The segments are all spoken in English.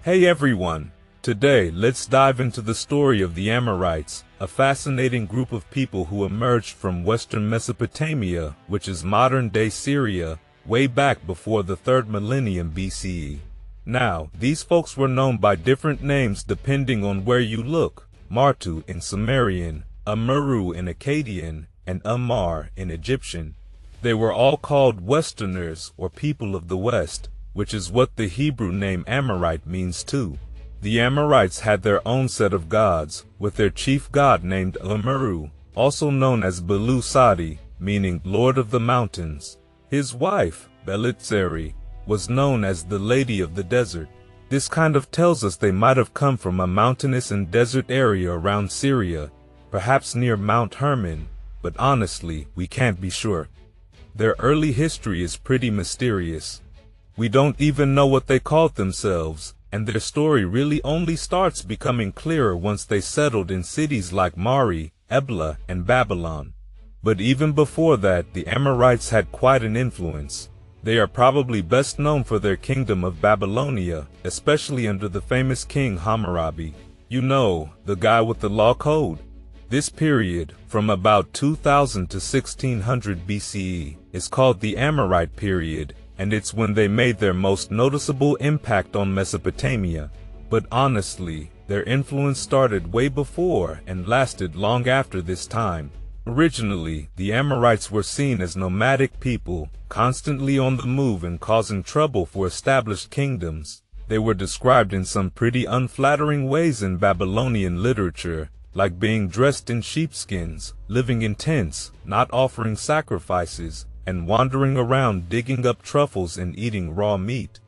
Hey everyone! Today, let's dive into the story of the Amorites, a fascinating group of people who emerged from western Mesopotamia, which is modern-day Syria, way back before the 3rd millennium BCE. Now, these folks were known by different names depending on where you look: Martu in Sumerian, Amuru in Akkadian, and Amar in Egyptian. They were all called Westerners, or people of the West, which is what the Hebrew name Amorite means too. The Amorites had their own set of gods, with their chief god named Amuru, also known as Belu Sadi, meaning Lord of the Mountains. His wife, Belitzeri, was known as the Lady of the Desert. This kind of tells us they might have come from a mountainous and desert area around Syria, perhaps near Mount Hermon, but honestly, we can't be sure. Their early history is pretty mysterious. We don't even know what they called themselves, and their story really only starts becoming clearer once they settled in cities like Mari, Ebla, and Babylon. But even before that, the Amorites had quite an influence. They are probably best known for their kingdom of Babylonia, especially under the famous king Hammurabi. You know, the guy with the law code. This period, from about 2000 to 1600 BCE, is called the Amorite period, and it's when they made their most noticeable impact on Mesopotamia. But honestly, their influence started way before and lasted long after this time. Originally, the Amorites were seen as nomadic people, constantly on the move and causing trouble for established kingdoms. They were described in some pretty unflattering ways in Babylonian literature, like being dressed in sheepskins, living in tents, not offering sacrifices, and wandering around digging up truffles and eating raw meat.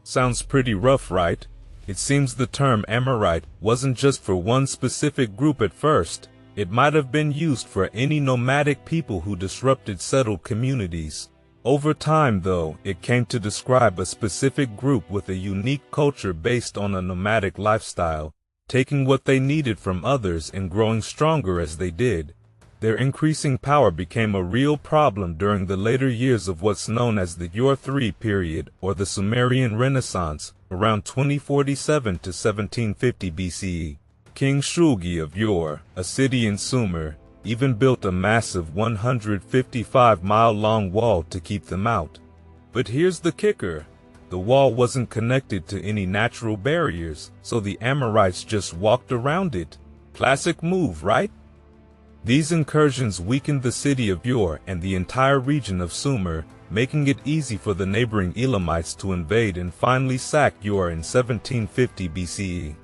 Sounds pretty rough, right? It seems the term Amorite wasn't just for one specific group at first. It might have been used for any nomadic people who disrupted settled communities. Over time, though, it came to describe a specific group with a unique culture based on a nomadic lifestyle, taking what they needed from others and growing stronger as they did. Their increasing power became a real problem during the later years of what's known as the Ur III period, or the Sumerian Renaissance, around 2047 to 1750 BCE. King Shulgi of Ur, a city in Sumer, even built a massive 155-mile-long wall to keep them out. But here's the kicker. The wall wasn't connected to any natural barriers, so the Amorites just walked around it. Classic move, right? These incursions weakened the city of Ur and the entire region of Sumer, making it easy for the neighboring Elamites to invade and finally sack Ur in 1750 BCE.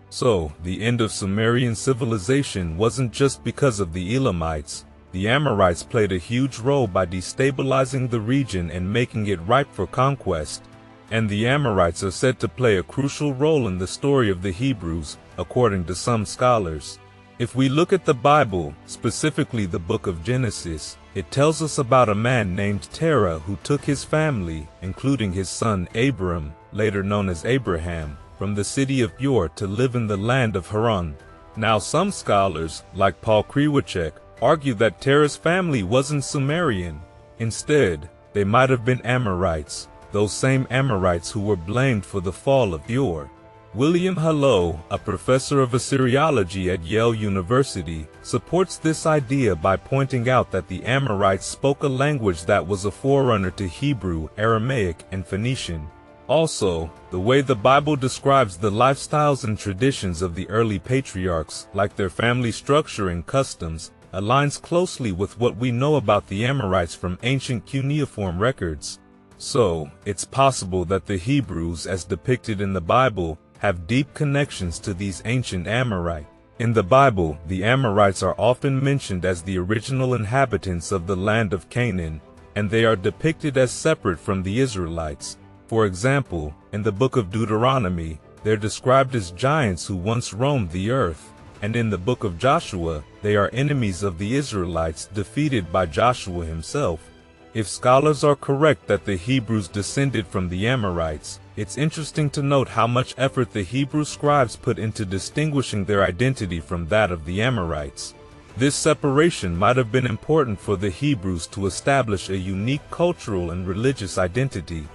So, the end of Sumerian civilization wasn't just because of the Elamites. The Amorites played a huge role by destabilizing the region and making it ripe for conquest. And the Amorites are said to play a crucial role in the story of the Hebrews, according to some scholars. If we look at the Bible, specifically the book of Genesis, it tells us about a man named Terah who took his family, including his son Abram, later known as Abraham, from the city of Ur to live in the land of Haran. Now some scholars, like Paul Kriwacek, argue that Terah's family wasn't Sumerian. Instead, they might have been Amorites, those same Amorites who were blamed for the fall of Ur. William Hallo, a professor of Assyriology at Yale University, supports this idea by pointing out that the Amorites spoke a language that was a forerunner to Hebrew, Aramaic, and Phoenician. Also, the way the Bible describes the lifestyles and traditions of the early patriarchs, like their family structure and customs, aligns closely with what we know about the Amorites from ancient cuneiform records. So, it's possible that the Hebrews, as depicted in the Bible, have deep connections to these ancient Amorite. In the Bible, the Amorites are often mentioned as the original inhabitants of the land of Canaan, and they are depicted as separate from the Israelites. For example, in the book of Deuteronomy, they're described as giants who once roamed the earth, and in the book of Joshua, they are enemies of the Israelites defeated by Joshua himself. If scholars are correct that the Hebrews descended from the Amorites, it's interesting to note how much effort the Hebrew scribes put into distinguishing their identity from that of the Amorites. This separation might have been important for the Hebrews to establish a unique cultural and religious identity.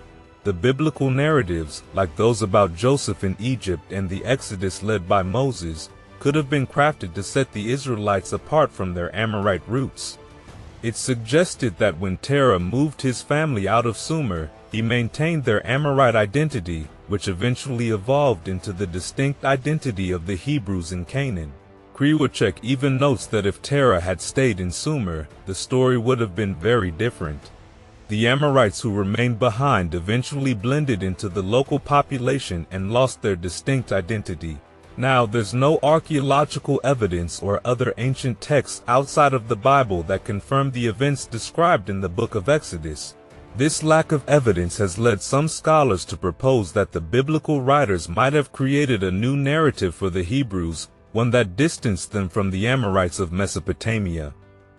The biblical narratives, like those about Joseph in Egypt and the Exodus led by Moses, could have been crafted to set the Israelites apart from their Amorite roots. It suggested that when Terah moved his family out of Sumer, he maintained their Amorite identity, which eventually evolved into the distinct identity of the Hebrews in Canaan. Kriwacek even notes that if Terah had stayed in Sumer, the story would have been very different. The Amorites who remained behind eventually blended into the local population and lost their distinct identity. Now, there's no archaeological evidence or other ancient texts outside of the Bible that confirm the events described in the book of Exodus. This lack of evidence has led some scholars to propose that the biblical writers might have created a new narrative for the Hebrews, one that distanced them from the Amorites of Mesopotamia.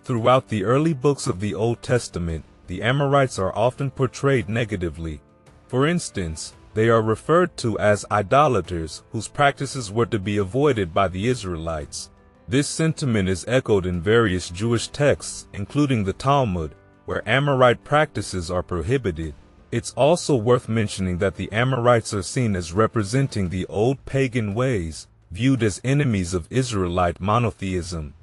Throughout the early books of the Old Testament, the Amorites are often portrayed negatively. For instance, they are referred to as idolaters whose practices were to be avoided by the Israelites. This sentiment is echoed in various Jewish texts, including the Talmud, where Amorite practices are prohibited. It's also worth mentioning that the Amorites are seen as representing the old pagan ways, viewed as enemies of Israelite monotheism.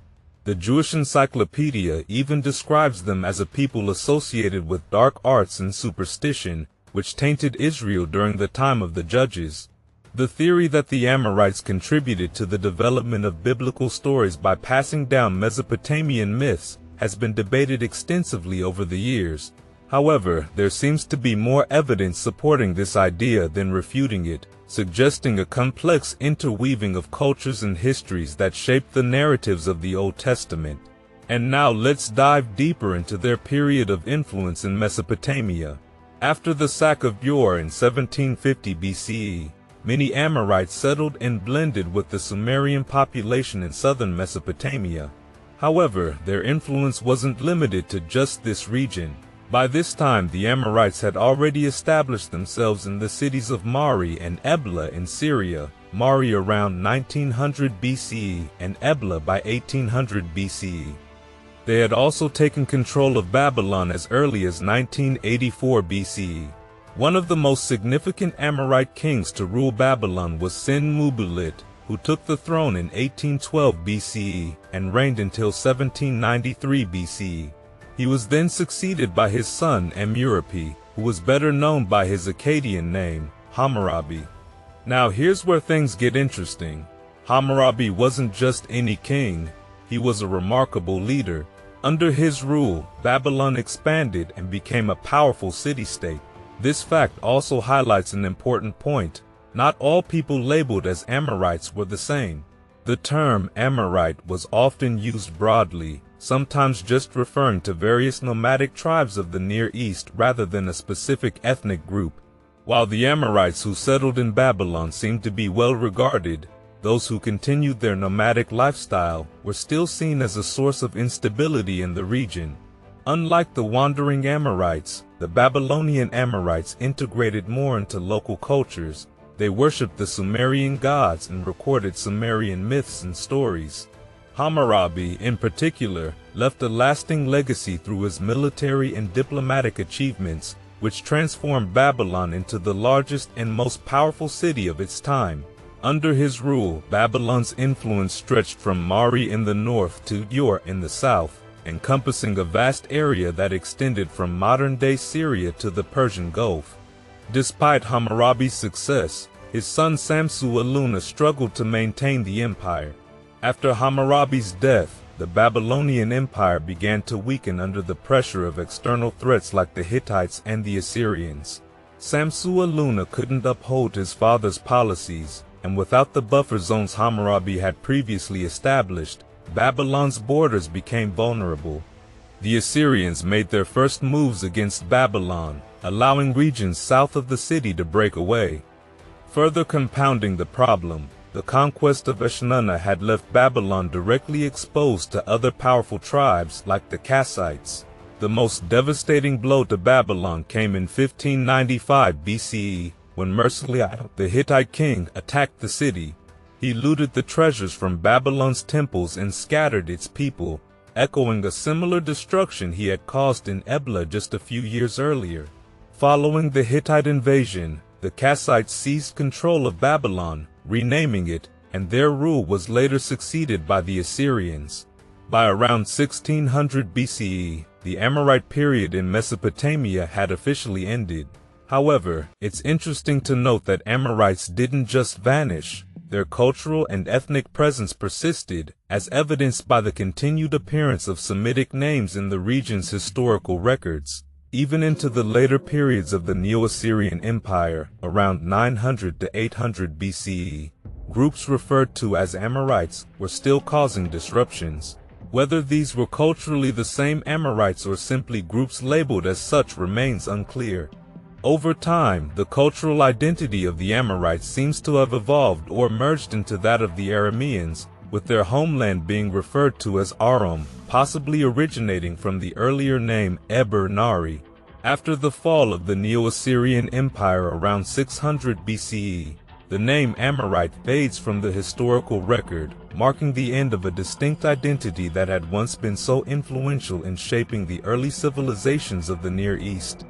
The Jewish Encyclopedia even describes them as a people associated with dark arts and superstition, which tainted Israel during the time of the Judges. The theory that the Amorites contributed to the development of biblical stories by passing down Mesopotamian myths has been debated extensively over the years. However, there seems to be more evidence supporting this idea than refuting it, suggesting a complex interweaving of cultures and histories that shaped the narratives of the Old Testament. And now let's dive deeper into their period of influence in Mesopotamia. After the sack of Ur in 1750 BCE, many Amorites settled and blended with the Sumerian population in southern Mesopotamia. However, their influence wasn't limited to just this region. By this time, the Amorites had already established themselves in the cities of Mari and Ebla in Syria, Mari around 1900 BCE and Ebla by 1800 BCE. They had also taken control of Babylon as early as 1984 BCE. One of the most significant Amorite kings to rule Babylon was Sin-Mubulit, who took the throne in 1812 BCE and reigned until 1793 BCE. He was then succeeded by his son Amurabi, who was better known by his Akkadian name, Hammurabi. Now here's where things get interesting. Hammurabi wasn't just any king, he was a remarkable leader. Under his rule, Babylon expanded and became a powerful city-state. This fact also highlights an important point. Not all people labeled as Amorites were the same. The term Amorite was often used broadly, sometimes just referring to various nomadic tribes of the Near East rather than a specific ethnic group. While the Amorites who settled in Babylon seemed to be well regarded, those who continued their nomadic lifestyle were still seen as a source of instability in the region. Unlike the wandering Amorites, the Babylonian Amorites integrated more into local cultures. They worshipped the Sumerian gods and recorded Sumerian myths and stories. Hammurabi, in particular, left a lasting legacy through his military and diplomatic achievements, which transformed Babylon into the largest and most powerful city of its time. Under his rule, Babylon's influence stretched from Mari in the north to Ur in the south, encompassing a vast area that extended from modern-day Syria to the Persian Gulf. Despite Hammurabi's success, his son Samsu-Iluna struggled to maintain the empire. After Hammurabi's death, the Babylonian Empire began to weaken under the pressure of external threats like the Hittites and the Assyrians. Samsu-Iluna couldn't uphold his father's policies, and without the buffer zones Hammurabi had previously established, Babylon's borders became vulnerable. The Assyrians made their first moves against Babylon, allowing regions south of the city to break away. Further compounding the problem, the conquest of Eshnunna had left Babylon directly exposed to other powerful tribes like the Kassites. The most devastating blow to Babylon came in 1595 BCE, when Mursilia, the Hittite king, attacked the city. He looted the treasures from Babylon's temples and scattered its people, echoing a similar destruction he had caused in Ebla just a few years earlier. Following the Hittite invasion, the Kassites seized control of Babylon, renaming it, and their rule was later succeeded by the Assyrians. By around 1600 BCE, the Amorite period in Mesopotamia had officially ended. However, it's interesting to note that Amorites didn't just vanish. Their cultural and ethnic presence persisted, as evidenced by the continued appearance of Semitic names in the region's historical records. Even into the later periods of the Neo-Assyrian Empire, around 900 to 800 BCE, groups referred to as Amorites were still causing disruptions. Whether these were culturally the same Amorites or simply groups labeled as such remains unclear. Over time, the cultural identity of the Amorites seems to have evolved or merged into that of the Arameans, with their homeland being referred to as Aram, possibly originating from the earlier name Eber-Nari. After the fall of the Neo-Assyrian Empire around 600 BCE, the name Amorite fades from the historical record, marking the end of a distinct identity that had once been so influential in shaping the early civilizations of the Near East.